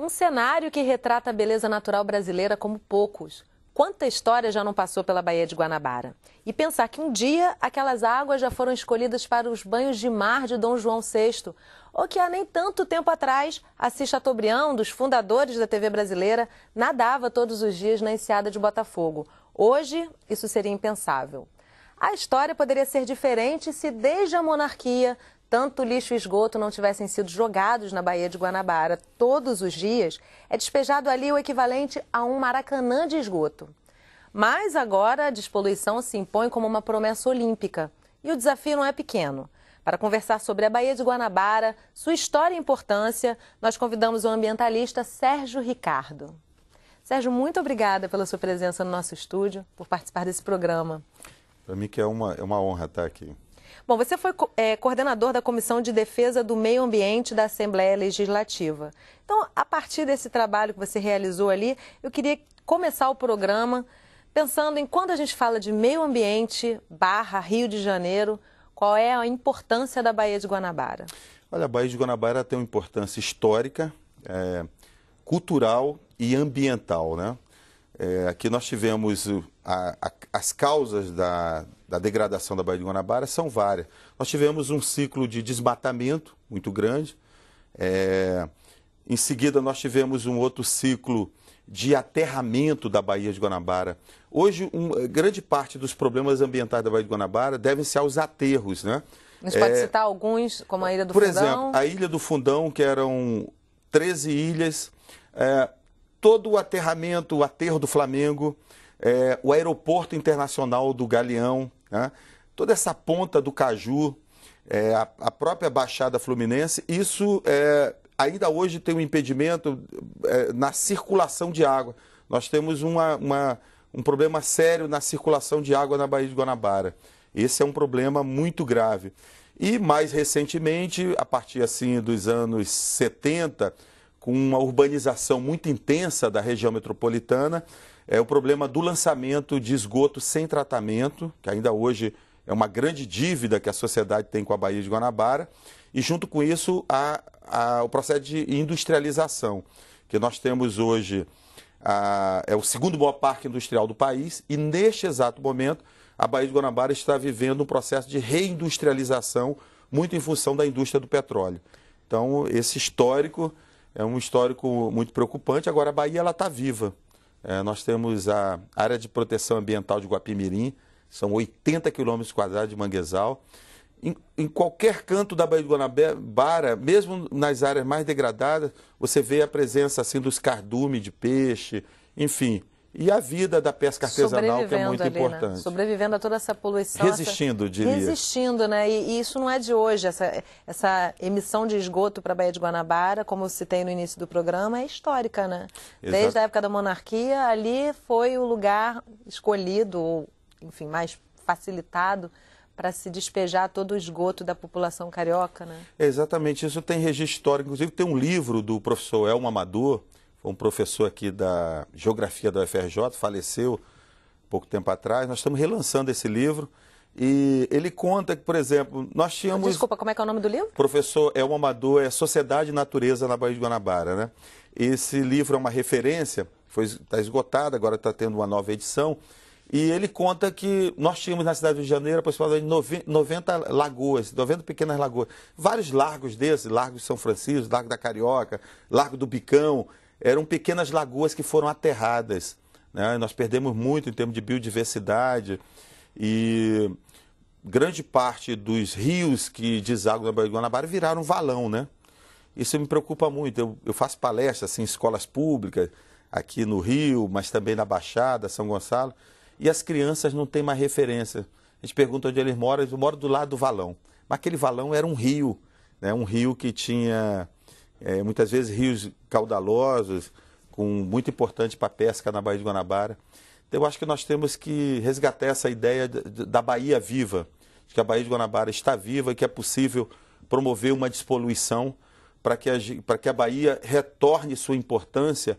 Um cenário que retrata a beleza natural brasileira como poucos. Quanta história já não passou pela Baía de Guanabara? E pensar que um dia aquelas águas já foram escolhidas para os banhos de mar de Dom João VI, ou que há nem tanto tempo atrás, Assis Chateaubriand, um dos fundadores da TV brasileira, nadava todos os dias na enseada de Botafogo. Hoje, isso seria impensável. A história poderia ser diferente se desde a monarquia tanto lixo e esgoto não tivessem sido jogados na Baía de Guanabara todos os dias. É despejado ali o equivalente a um Maracanã de esgoto. Mas agora a despoluição se impõe como uma promessa olímpica. E o desafio não é pequeno. Para conversar sobre a Baía de Guanabara, sua história e importância, nós convidamos o ambientalista Sérgio Ricardo. Sérgio, muito obrigada pela sua presença no nosso estúdio, por participar desse programa. Para mim que é uma honra estar aqui. Bom, você foi coordenador da Comissão de Defesa do Meio Ambiente da Assembleia Legislativa. Então, a partir desse trabalho que você realizou ali, eu queria começar o programa pensando em quando a gente fala de meio ambiente / Rio de Janeiro, qual é a importância da Baía de Guanabara? Olha, a Baía de Guanabara tem uma importância histórica, cultural e ambiental, né? Aqui nós tivemos as causas da degradação da Baía de Guanabara são várias. Nós tivemos um ciclo de desmatamento muito grande. Em seguida, nós tivemos um outro ciclo de aterramento da Baía de Guanabara. Hoje, grande parte dos problemas ambientais da Baía de Guanabara devem-se aos aterros, né? A gente pode citar alguns, como a Ilha do Fundão? Por exemplo, a Ilha do Fundão, que eram 13 ilhas, todo o aterramento, o aterro do Flamengo, o aeroporto internacional do Galeão, né? Toda essa ponta do Caju, a própria Baixada Fluminense, isso ainda hoje tem um impedimento na circulação de água. Nós temos um problema sério na circulação de água na Baía de Guanabara. Esse é um problema muito grave. E mais recentemente, a partir assim dos anos 70, com uma urbanização muito intensa da região metropolitana, o problema do lançamento de esgoto sem tratamento, que ainda hoje é uma grande dívida que a sociedade tem com a Baía de Guanabara, e junto com isso o processo de industrialização, que nós temos hoje, é o segundo maior parque industrial do país, e neste exato momento a Baía de Guanabara está vivendo um processo de reindustrialização, muito em função da indústria do petróleo. Então, esse histórico é um histórico muito preocupante. Agora, a Bahia está viva. Nós temos a área de proteção ambiental de Guapimirim, são 80 quilômetros quadrados de manguezal. Em qualquer canto da Baía de Guanabara, mesmo nas áreas mais degradadas, você vê a presença assim, dos cardumes de peixe, enfim. E a vida da pesca artesanal, que é muito importante. Né? Sobrevivendo a toda essa poluição. Resistindo, diria. Resistindo, né? E isso não é de hoje. Essa emissão de esgoto para a Baía de Guanabara, como eu citei no início do programa, é histórica, né? Exato. Desde a época da monarquia, ali foi o lugar escolhido, ou, enfim, mais facilitado para se despejar todo o esgoto da população carioca, né? Exatamente, isso tem registro histórico. Inclusive tem um livro do professor Elmo Amador, um professor aqui da Geografia da UFRJ, faleceu pouco tempo atrás. Nós estamos relançando esse livro e ele conta que, por exemplo, nós tínhamos... Desculpa, como é que é o nome do livro? Professor Elmo Amador, Sociedade e Natureza na Baía de Guanabara, né? Esse livro é uma referência, está esgotado, agora está tendo uma nova edição. E ele conta que nós tínhamos na cidade do Rio de Janeiro aproximadamente 90 lagoas, 90 pequenas lagoas. Vários largos desses, Largo de São Francisco, Largo da Carioca, Largo do Bicão, eram pequenas lagoas que foram aterradas, né? Nós perdemos muito em termos de biodiversidade e grande parte dos rios que desaguam na Baía de Guanabara viraram valão, né? Isso me preocupa muito. Eu faço palestras assim, em escolas públicas, aqui no Rio, mas também na Baixada, São Gonçalo, e as crianças não têm mais referência. A gente pergunta onde eles moram do lado do valão. Mas aquele valão era um rio, né? Um rio que tinha... muitas vezes rios caudalosos, muito importante para a pesca na Baía de Guanabara. Então, eu acho que nós temos que resgatar essa ideia da Bahia viva, de que a Baía de Guanabara está viva e que é possível promover uma despoluição para que a Bahia retorne sua importância,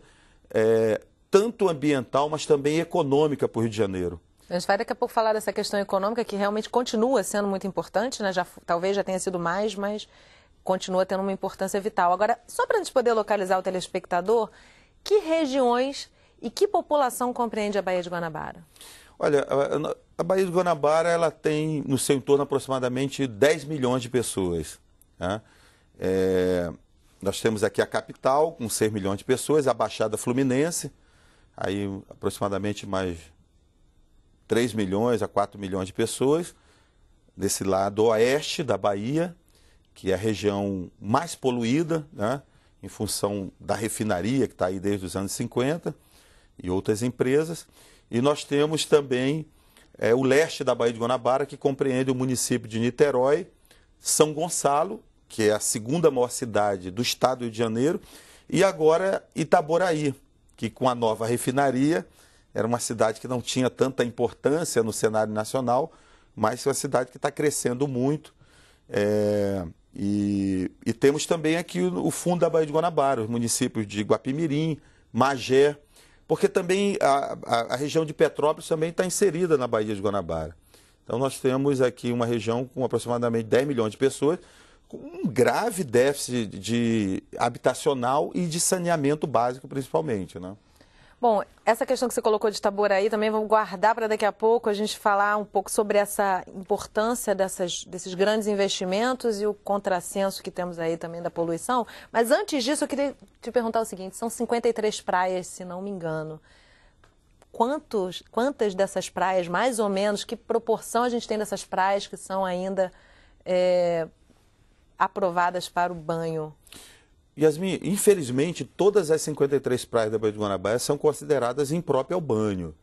tanto ambiental, mas também econômica para o Rio de Janeiro. A gente vai daqui a pouco falar dessa questão econômica, que realmente continua sendo muito importante, né? Talvez já tenha sido mais, mas... continua tendo uma importância vital. Agora, só para a gente poder localizar o telespectador, que regiões e que população compreende a Baía de Guanabara? Olha, a Baía de Guanabara ela tem no seu entorno aproximadamente 10 milhões de pessoas. Né? Nós temos aqui a capital, com 6 milhões de pessoas, a Baixada Fluminense, aí aproximadamente mais 3 milhões a 4 milhões de pessoas. Desse lado oeste da Bahia, que é a região mais poluída, né? Em função da refinaria, que está aí desde os anos 50, e outras empresas. E nós temos também o leste da Baía de Guanabara, que compreende o município de Niterói, São Gonçalo, que é a segunda maior cidade do estado do Rio de Janeiro, e agora Itaboraí, que com a nova refinaria, era uma cidade que não tinha tanta importância no cenário nacional, mas é uma cidade que está crescendo muito. E temos também aqui o fundo da Baía de Guanabara, os municípios de Guapimirim, Magé, porque também a região de Petrópolis também está inserida na Baía de Guanabara. Então nós temos aqui uma região com aproximadamente 10 milhões de pessoas, com um grave déficit habitacional e de saneamento básico, principalmente, né? Bom, essa questão que você colocou de Itaboraí também vamos guardar para daqui a pouco a gente falar um pouco sobre essa importância desses grandes investimentos e o contrassenso que temos aí também da poluição. Mas antes disso, eu queria te perguntar o seguinte, são 53 praias, se não me engano. Quantas dessas praias, mais ou menos, que proporção a gente tem dessas praias que são ainda aprovadas para o banho? Yasmin, infelizmente, todas as 53 praias da Baía de Guanabara são consideradas impróprias ao banho.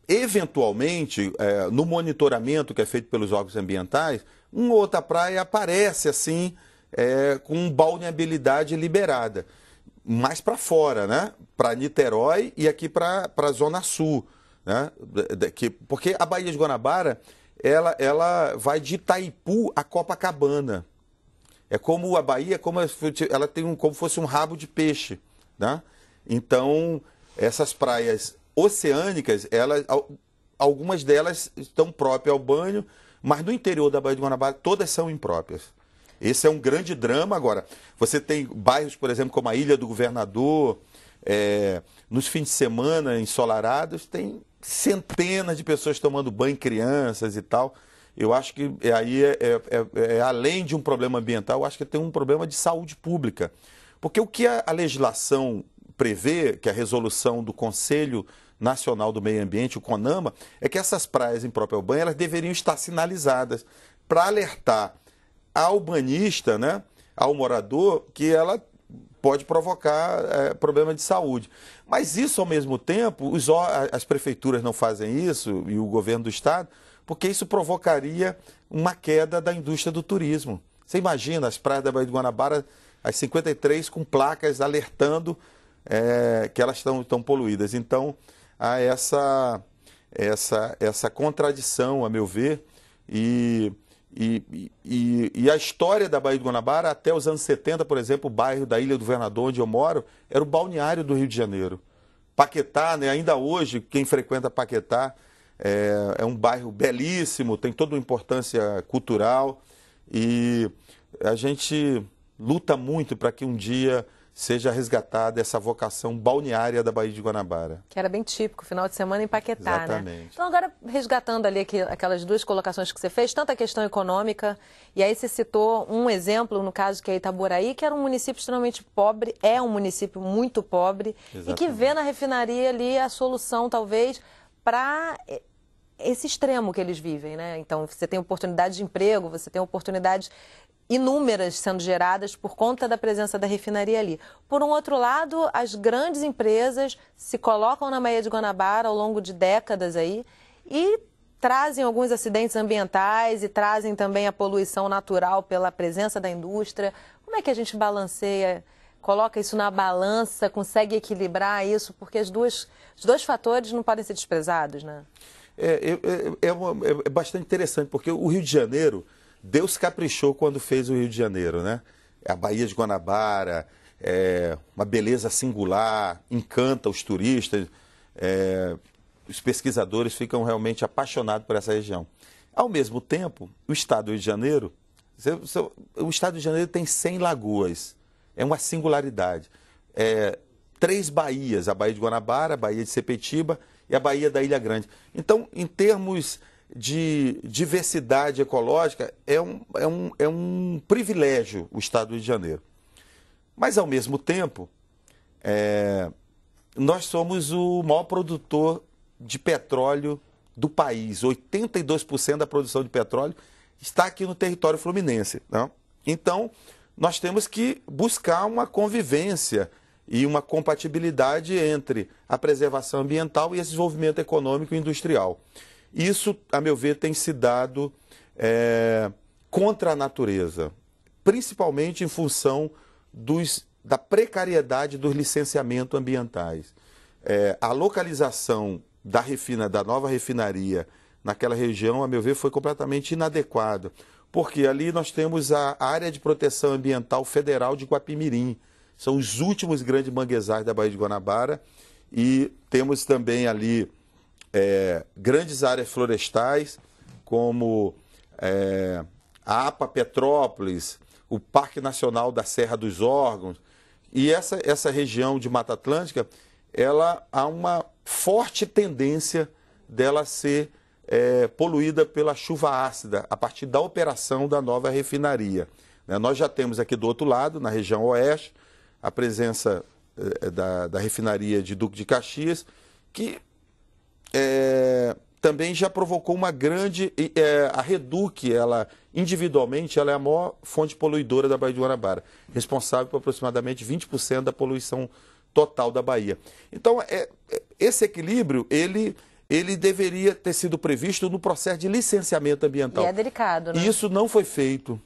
Eventualmente, no monitoramento que é feito pelos órgãos ambientais, uma ou outra praia aparece assim, com balneabilidade liberada. Mais para fora, né? Para Niterói e aqui para a Zona Sul. Né? Porque a Baía de Guanabara, ela vai de Itaipu a Copacabana. É como a Bahia, ela tem como fosse um rabo de peixe. Né? Então, essas praias oceânicas, algumas delas estão próprias ao banho, mas no interior da Baía de Guanabara, todas são impróprias. Esse é um grande drama. Agora, você tem bairros, por exemplo, como a Ilha do Governador, nos fins de semana ensolarados, tem centenas de pessoas tomando banho, crianças e tal. Eu acho que aí além de um problema ambiental, eu acho que tem um problema de saúde pública. Porque o que a legislação prevê, que é a resolução do Conselho Nacional do Meio Ambiente, o CONAMA, é que essas praias impróprias ao banho, elas deveriam estar sinalizadas para alertar ao banhista, né, ao morador, que ela pode provocar problema de saúde. Mas isso, ao mesmo tempo, as prefeituras não fazem isso, e o governo do estado, porque isso provocaria uma queda da indústria do turismo. Você imagina as praias da Baía de Guanabara, as 53, com placas alertando que elas estão poluídas. Então, há essa contradição, a meu ver, e a história da Baía de Guanabara, até os anos 70, por exemplo, o bairro da Ilha do Governador, onde eu moro, era o balneário do Rio de Janeiro. Paquetá, né, ainda hoje, quem frequenta Paquetá, é um bairro belíssimo, tem toda uma importância cultural e a gente luta muito para que um dia seja resgatada essa vocação balneária da Baía de Guanabara. Que era bem típico, final de semana em Paquetá, exatamente, né? Então agora, resgatando ali aquelas duas colocações que você fez, tanto a questão econômica, e aí você citou um exemplo, no caso que é Itaboraí, que era um município extremamente pobre, é um município muito pobre, exatamente, e que vê na refinaria ali a solução, talvez, para esse extremo que eles vivem, né? Então, você tem oportunidade de emprego, você tem oportunidades inúmeras sendo geradas por conta da presença da refinaria ali. Por um outro lado, as grandes empresas se colocam na Baía de Guanabara ao longo de décadas aí e trazem alguns acidentes ambientais e trazem também a poluição natural pela presença da indústria. Como é que a gente balanceia, coloca isso na balança, consegue equilibrar isso? Porque os dois fatores não podem ser desprezados, né? É bastante interessante, porque o Rio de Janeiro, Deus caprichou quando fez o Rio de Janeiro, né? A Baía de Guanabara, uma beleza singular, encanta os turistas, os pesquisadores ficam realmente apaixonados por essa região. Ao mesmo tempo, o estado do Rio de Janeiro, O estado de Janeiro tem 100 lagoas, é uma singularidade. 3 baías, a Baía de Guanabara, a Baía de Sepetiba e a Baía da Ilha Grande. Então, em termos de diversidade ecológica, é um privilégio o estado do Rio de Janeiro. Mas, ao mesmo tempo, nós somos o maior produtor de petróleo do país. 82% da produção de petróleo está aqui no território fluminense, né? Então, nós temos que buscar uma convivência e uma compatibilidade entre a preservação ambiental e esse desenvolvimento econômico e industrial. Isso, a meu ver, tem se dado contra a natureza, principalmente em função da precariedade dos licenciamentos ambientais. A localização da nova refinaria naquela região, a meu ver, foi completamente inadequada, porque ali nós temos a área de proteção ambiental federal de Guapimirim, são os últimos grandes manguezais da Baía de Guanabara, e temos também ali grandes áreas florestais, como a APA Petrópolis, o Parque Nacional da Serra dos Órgãos, e essa região de Mata Atlântica, ela há uma forte tendência dela ser poluída pela chuva ácida, a partir da operação da nova refinaria. Nós já temos aqui do outro lado, na região oeste, a presença da refinaria de Duque de Caxias, que também já provocou uma grande... a Reduc, ela individualmente, ela é a maior fonte poluidora da Baía de Guanabara, responsável por aproximadamente 20% da poluição total da Bahia. Então, esse equilíbrio, ele deveria ter sido previsto no processo de licenciamento ambiental. E é delicado, né? E isso não foi feito,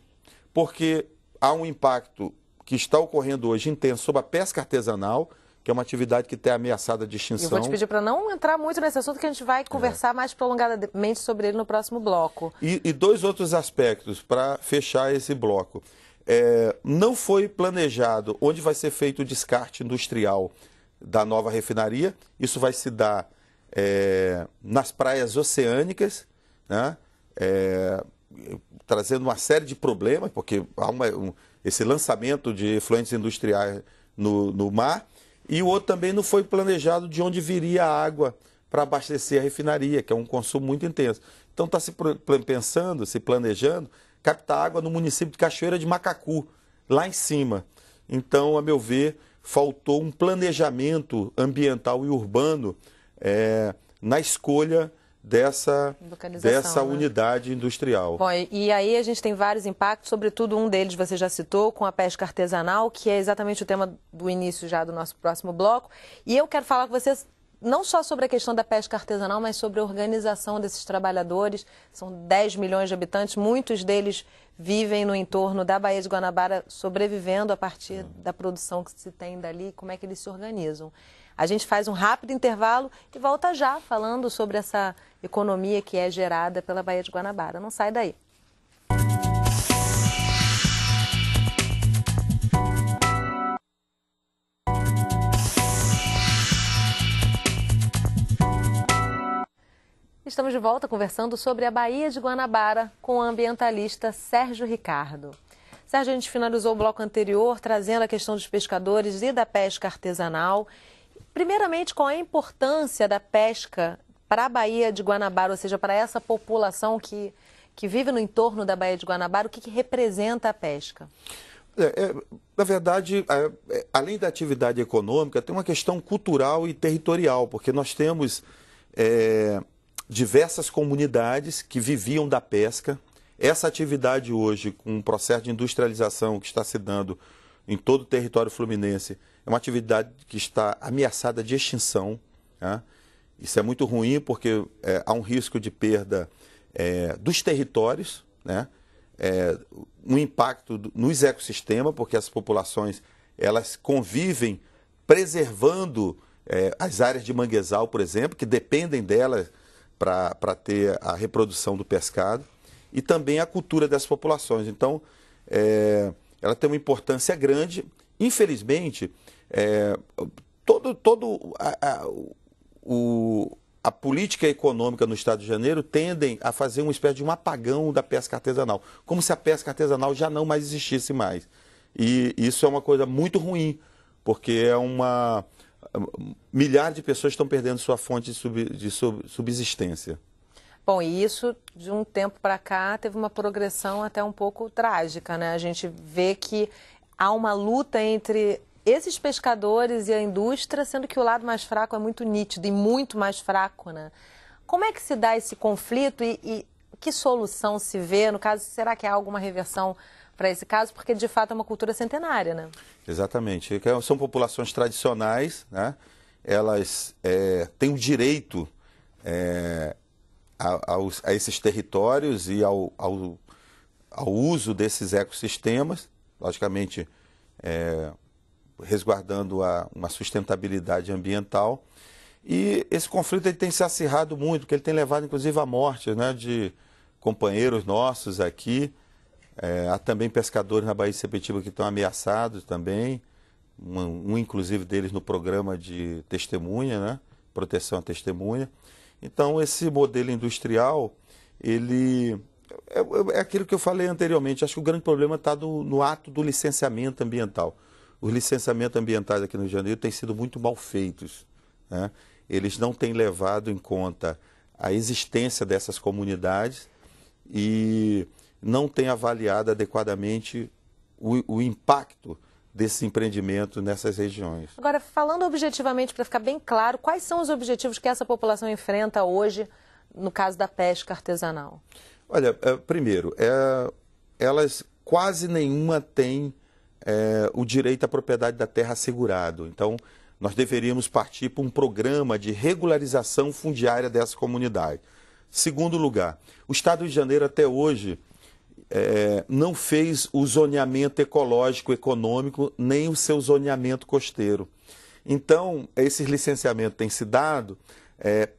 porque há um impacto que está ocorrendo hoje intenso sobre a pesca artesanal, que é uma atividade que está ameaçada de extinção. Eu vou te pedir para não entrar muito nesse assunto, que a gente vai conversar mais prolongadamente sobre ele no próximo bloco. E 2 outros aspectos para fechar esse bloco. Não foi planejado onde vai ser feito o descarte industrial da nova refinaria. Isso vai se dar nas praias oceânicas, né? Trazendo uma série de problemas, porque há esse lançamento de efluentes industriais no mar. E o outro também não foi planejado de onde viria a água para abastecer a refinaria, que é um consumo muito intenso. Então está se planejando, captar água no município de Cachoeira de Macacu, lá em cima. Então, a meu ver, faltou um planejamento ambiental e urbano na escolha dessa né? unidade industrial. Bom, e aí a gente tem vários impactos, sobretudo um deles você já citou, com a pesca artesanal, que é exatamente o tema do início já do nosso próximo bloco. E eu quero falar com vocês não só sobre a questão da pesca artesanal, mas sobre a organização desses trabalhadores. São 10 milhões de habitantes, muitos deles vivem no entorno da Baía de Guanabara, sobrevivendo a partir da produção que se tem dali, como é que eles se organizam. A gente faz um rápido intervalo e volta já falando sobre essa economia que é gerada pela Baía de Guanabara. Não sai daí. Estamos de volta conversando sobre a Baía de Guanabara com o ambientalista Sérgio Ricardo. Sérgio, a gente finalizou o bloco anterior trazendo a questão dos pescadores e da pesca artesanal. Primeiramente, qual é a importância da pesca para a Baía de Guanabara, ou seja, para essa população que vive no entorno da Baía de Guanabara, o que representa a pesca? Na verdade, além da atividade econômica, tem uma questão cultural e territorial, porque nós temos diversas comunidades que viviam da pesca. Essa atividade hoje, com o processo de industrialização que está se dando em todo o território fluminense, é uma atividade que está ameaçada de extinção, né? Isso é muito ruim porque há um risco de perda dos territórios, né? Um impacto nos ecossistemas, porque as populações elas convivem preservando as áreas de manguezal, por exemplo, que dependem delas para ter a reprodução do pescado, e também a cultura dessas populações. Então, ela tem uma importância grande. Infelizmente, a política econômica no Estado de Janeiro tendem a fazer uma espécie de um apagão da pesca artesanal, como se a pesca artesanal já não mais existisse mais. E isso é uma coisa muito ruim, porque milhares de pessoas estão perdendo sua fonte de subsistência. Bom, e isso, de um tempo para cá, teve uma progressão até um pouco trágica, né? A gente vê que há uma luta entre esses pescadores e a indústria, sendo que o lado mais fraco é muito nítido e muito mais fraco, né? Como é que se dá esse conflito e que solução se vê? No caso, será que há alguma reversão para esse caso? Porque, de fato, é uma cultura centenária, né? Exatamente. São populações tradicionais, né? Elas têm o direito a esses territórios e ao uso desses ecossistemas, logicamente resguardando uma sustentabilidade ambiental. E esse conflito ele tem se acirrado muito, porque ele tem levado inclusive à morte, né, de companheiros nossos aqui. Há também pescadores na Baía de Sepetiba que estão ameaçados também, inclusive deles no programa de testemunha, né, proteção à testemunha. Então, esse modelo industrial, ele é aquilo que eu falei anteriormente. Acho que o grande problema está no ato do licenciamento ambiental. Os licenciamentos ambientais aqui no Rio de Janeiro têm sido muito mal feitos, né? Eles não têm levado em conta a existência dessas comunidades e não têm avaliado adequadamente o impacto desse empreendimento nessas regiões. Agora, falando objetivamente, para ficar bem claro, quais são os objetivos que essa população enfrenta hoje no caso da pesca artesanal? Olha, primeiro, elas quase nenhuma têm o direito à propriedade da terra assegurado. Então, nós deveríamos partir para um programa de regularização fundiária dessa comunidade. Segundo lugar, o Estado de Janeiro até hoje não fez o zoneamento ecológico econômico, nem o seu zoneamento costeiro. Então, esse licenciamento tem se dado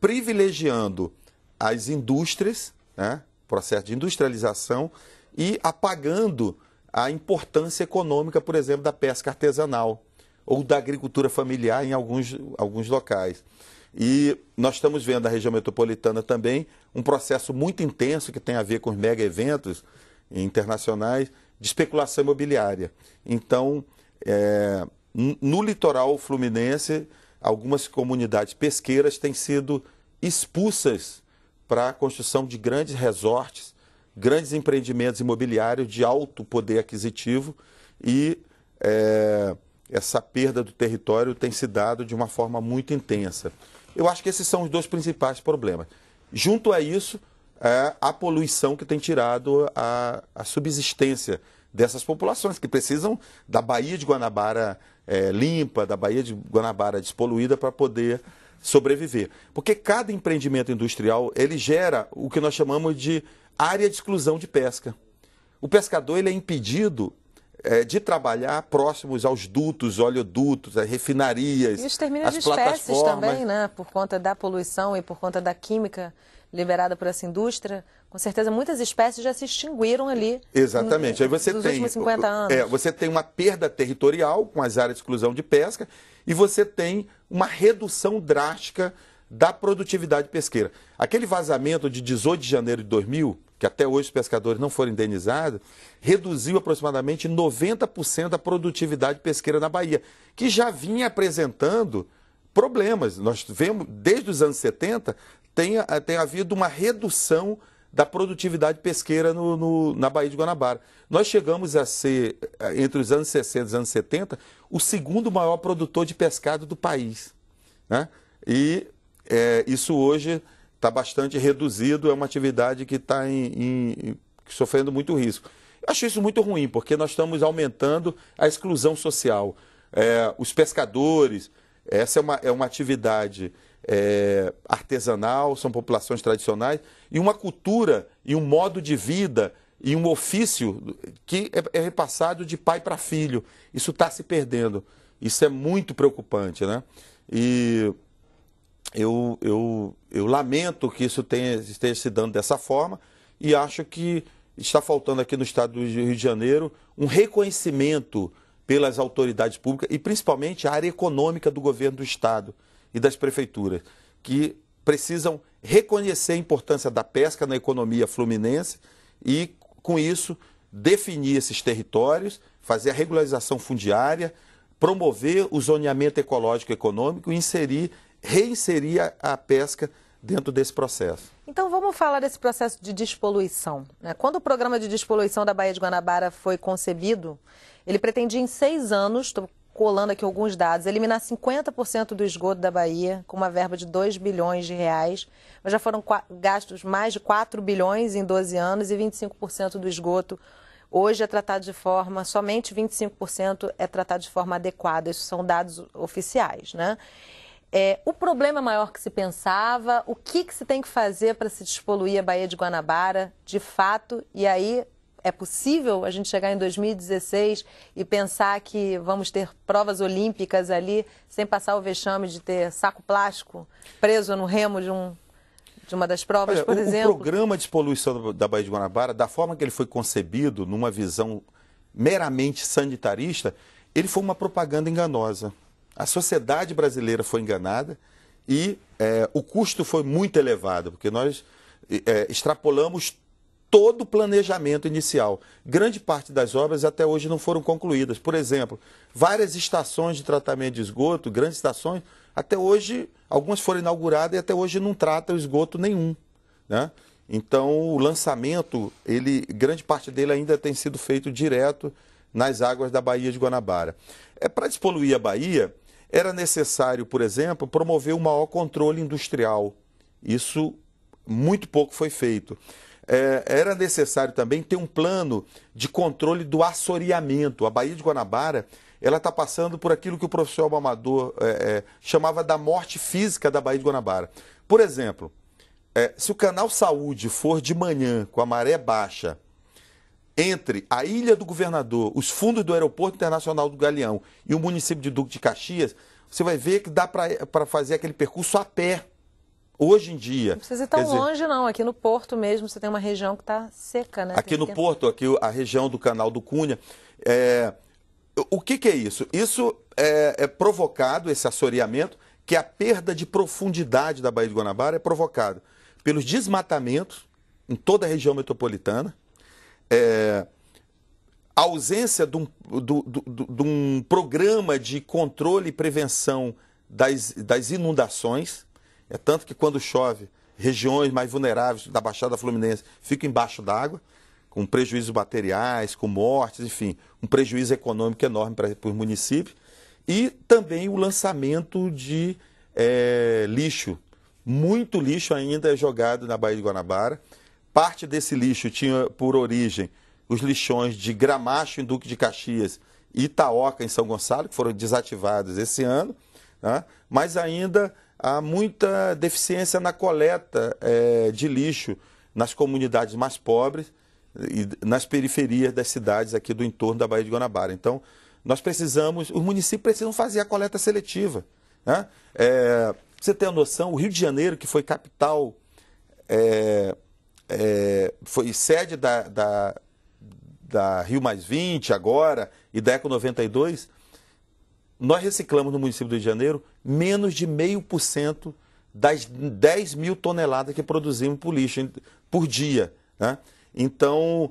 privilegiando as indústrias, né, processo de industrialização, e apagando a importância econômica, por exemplo, da pesca artesanal ou da agricultura familiar em alguns locais. E nós estamos vendo na região metropolitana também um processo muito intenso que tem a ver com os mega eventos internacionais de especulação imobiliária. Então, no litoral fluminense, algumas comunidades pesqueiras têm sido expulsas para a construção de grandes resorts, grandes empreendimentos imobiliários de alto poder aquisitivo, e essa perda do território tem se dado de uma forma muito intensa. Eu acho que esses são os dois principais problemas. Junto a isso, a poluição que tem tirado a subsistência dessas populações, que precisam da Baía de Guanabara limpa, da Baía de Guanabara despoluída para poder sobreviver. Porque cada empreendimento industrial, ele gera o que nós chamamos de área de exclusão de pesca. O pescador ele é impedido de trabalhar próximos aos dutos, oleodutos, às refinarias, e os extermínios às de espécies plataformas. também, né? Por conta da poluição e por conta da química liberada por essa indústria. Com certeza, muitas espécies já se extinguiram ali. Exatamente. Aí você nos tem, últimos 50 anos. Você tem uma perda territorial com as áreas de exclusão de pesca e você tem uma redução drástica da produtividade pesqueira. Aquele vazamento de 18 de janeiro de 2000, que até hoje os pescadores não foram indenizados, reduziu aproximadamente 90% da produtividade pesqueira na Bahia, que já vinha apresentando problemas. Nós vemos, desde os anos 70, tem havido uma redução da produtividade pesqueira na Baía de Guanabara. Nós chegamos a ser, entre os anos 60 e os anos 70, o segundo maior produtor de pescado do país, né? E isso hoje está bastante reduzido, é uma atividade que está sofrendo muito risco. Eu acho isso muito ruim, porque nós estamos aumentando a exclusão social. Os pescadores, essa é uma atividade artesanal, são populações tradicionais, e uma cultura, e um modo de vida, e um ofício que é repassado de pai para filho. Isso está se perdendo. Isso é muito preocupante, né? E eu lamento que isso esteja se dando dessa forma, e acho que está faltando aqui no estado do Rio de Janeiro um reconhecimento pelas autoridades públicas e principalmente a área econômica do governo do estado e das prefeituras, que precisam reconhecer a importância da pesca na economia fluminense e, com isso, definir esses territórios, fazer a regularização fundiária, promover o zoneamento ecológico e econômico e reinserir a pesca dentro desse processo. Então vamos falar desse processo de despoluição, né? Quando o programa de despoluição da Baía de Guanabara foi concebido, ele pretendia em 6 anos, estou colando aqui alguns dados, eliminar 50% do esgoto da Bahia, com uma verba de 2 bilhões de reais, mas já foram gastos mais de 4 bilhões em 12 anos e 25% do esgoto hoje é tratado de forma, somente 25% é tratado de forma adequada. Isso são dados oficiais, né? O problema maior que se pensava, o que se tem que fazer para se despoluir a Baía de Guanabara, de fato, e aí é possível a gente chegar em 2016 e pensar que vamos ter provas olímpicas ali, sem passar o vexame de ter saco plástico preso no remo de uma das provas, por exemplo? O programa de despoluição da Baía de Guanabara, da forma que ele foi concebido, numa visão meramente sanitarista, ele foi uma propaganda enganosa. A sociedade brasileira foi enganada e o custo foi muito elevado, porque nós extrapolamos todo o planejamento inicial. Grande parte das obras até hoje não foram concluídas. Por exemplo, várias estações de tratamento de esgoto, grandes estações, até hoje, algumas foram inauguradas e até hoje não tratam esgoto nenhum, né? Então, o lançamento, grande parte dele ainda tem sido feito direto nas águas da Baía de Guanabara. Para despoluir a Baía, era necessário, por exemplo, promover um maior controle industrial. Isso muito pouco foi feito. Era necessário também ter um plano de controle do assoreamento. A Baía de Guanabara, ela está passando por aquilo que o professor Amador chamava da morte física da Baía de Guanabara. Por exemplo, se o canal Saúde for de manhã, com a maré baixa, entre a Ilha do Governador, os fundos do Aeroporto Internacional do Galeão e o município de Duque de Caxias, você vai ver que dá para fazer aquele percurso a pé. Hoje em dia... Não precisa ir tão longe, não. Aqui no Porto mesmo, você tem uma região que está seca, né? Aqui no Porto, aqui a região do Canal do Cunha. O que é isso? Isso é provocado, esse assoreamento, que a perda de profundidade da Baía de Guanabara é provocado pelos desmatamentos em toda a região metropolitana, a ausência de um programa de controle e prevenção das inundações. Tanto que quando chove, regiões mais vulneráveis da Baixada Fluminense ficam embaixo d'água, com prejuízos materiais, com mortes, enfim, um prejuízo econômico enorme para os municípios. E também o lançamento de lixo. Muito lixo ainda é jogado na Baía de Guanabara. Parte desse lixo tinha por origem os lixões de Gramacho, em Duque de Caxias, e Itaoca, em São Gonçalo, que foram desativados esse ano, né? Mas ainda há muita deficiência na coleta de lixo nas comunidades mais pobres e nas periferias das cidades aqui do entorno da Baía de Guanabara. Então, os municípios precisam fazer a coleta seletiva, né? Pra você ter a noção, o Rio de Janeiro, que foi capital, foi sede da Rio +20 agora e da Eco 92, nós reciclamos no município do Rio de Janeiro menos de 0,5% das 10 mil toneladas que produzimos por dia, né? Então,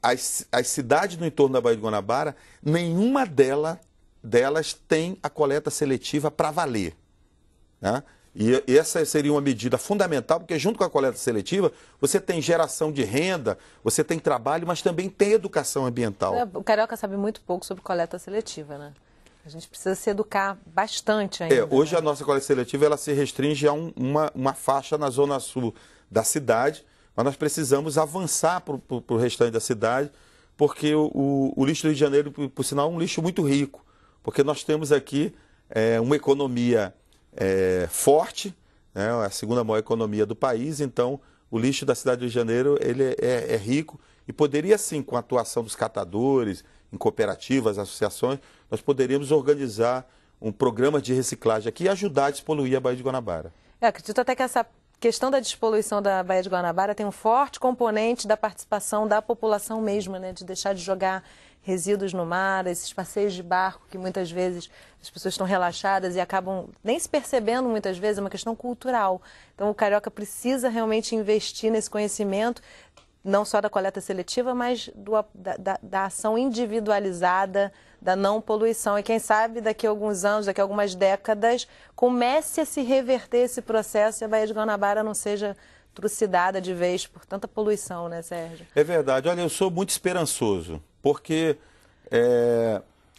as cidades no entorno da Baía de Guanabara, nenhuma delas tem a coleta seletiva para valer, né? E essa seria uma medida fundamental, porque junto com a coleta seletiva, você tem geração de renda, você tem trabalho, mas também tem educação ambiental. O carioca sabe muito pouco sobre coleta seletiva, né? A gente precisa se educar bastante ainda. Hoje, né? A nossa coleta seletiva ela se restringe a uma faixa na zona sul da cidade, mas nós precisamos avançar para o restante da cidade, porque o lixo do Rio de Janeiro, por sinal, é um lixo muito rico, porque nós temos aqui uma economia forte, né? A segunda maior economia do país, então o lixo da cidade do Rio de Janeiro ele é rico e poderia sim, com a atuação dos catadores, em cooperativas, associações, nós poderíamos organizar um programa de reciclagem aqui e ajudar a despoluir a Baía de Guanabara. Acredito até que essa questão da despoluição da Baía de Guanabara tem um forte componente da participação da população mesma, né? De deixar de jogar resíduos no mar, esses passeios de barco que muitas vezes as pessoas estão relaxadas e acabam nem se percebendo muitas vezes, é uma questão cultural. Então o carioca precisa realmente investir nesse conhecimento, não só da coleta seletiva, mas da ação individualizada, da não poluição. E quem sabe daqui a alguns anos, daqui a algumas décadas, comece a se reverter esse processo e a Baía de Guanabara não seja trucidada de vez por tanta poluição, né, Sérgio? É verdade. Olha, eu sou muito esperançoso, porque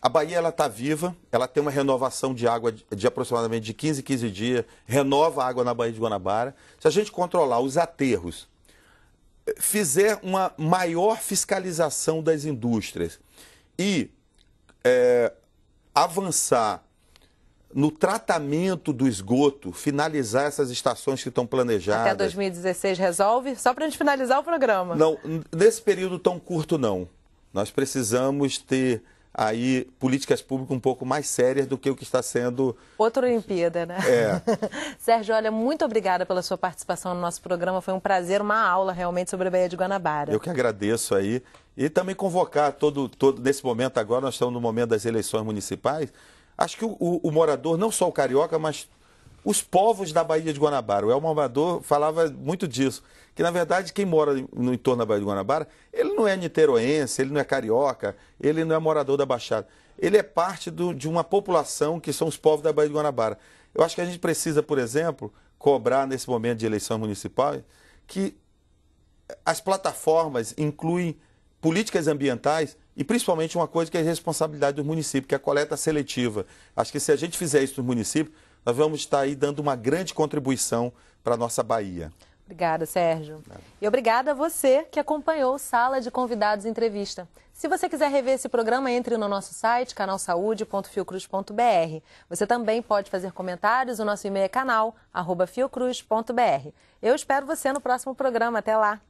a Baía está viva, ela tem uma renovação de água de aproximadamente de 15 em 15 dias, renova a água na Baía de Guanabara. Se a gente controlar os aterros, fizer uma maior fiscalização das indústrias e avançar no tratamento do esgoto, finalizar essas estações que estão planejadas. Até 2016 resolve? Só para a gente finalizar o programa. Não, nesse período tão curto não. Nós precisamos ter aí políticas públicas um pouco mais sérias do que o que está sendo... Outra Olimpíada, né? Sérgio, olha, muito obrigada pela sua participação no nosso programa. Foi um prazer, uma aula realmente sobre a Baía de Guanabara. Eu que agradeço aí. E também convocar nesse momento agora, nós estamos no momento das eleições municipais, acho que o morador, não só o carioca, mas os povos da Baía de Guanabara. O Elmo Amador falava muito disso, que na verdade quem mora no entorno da Baía de Guanabara, ele não é niteroense, ele não é carioca, ele não é morador da Baixada. Ele é parte de uma população que são os povos da Baía de Guanabara. Eu acho que a gente precisa, por exemplo, cobrar nesse momento de eleição municipal que as plataformas incluem políticas ambientais e principalmente uma coisa que é a responsabilidade dos municípios, que é a coleta seletiva. Acho que se a gente fizer isso nos municípios, nós vamos estar aí dando uma grande contribuição para a nossa Bahia. Obrigada, Sérgio. E obrigada a você que acompanhou o Sala de Convidados Entrevista. Se você quiser rever esse programa, entre no nosso site, canalsaude.fiocruz.br. Você também pode fazer comentários, o nosso e-mail é canal@fiocruz.br. Eu espero você no próximo programa. Até lá!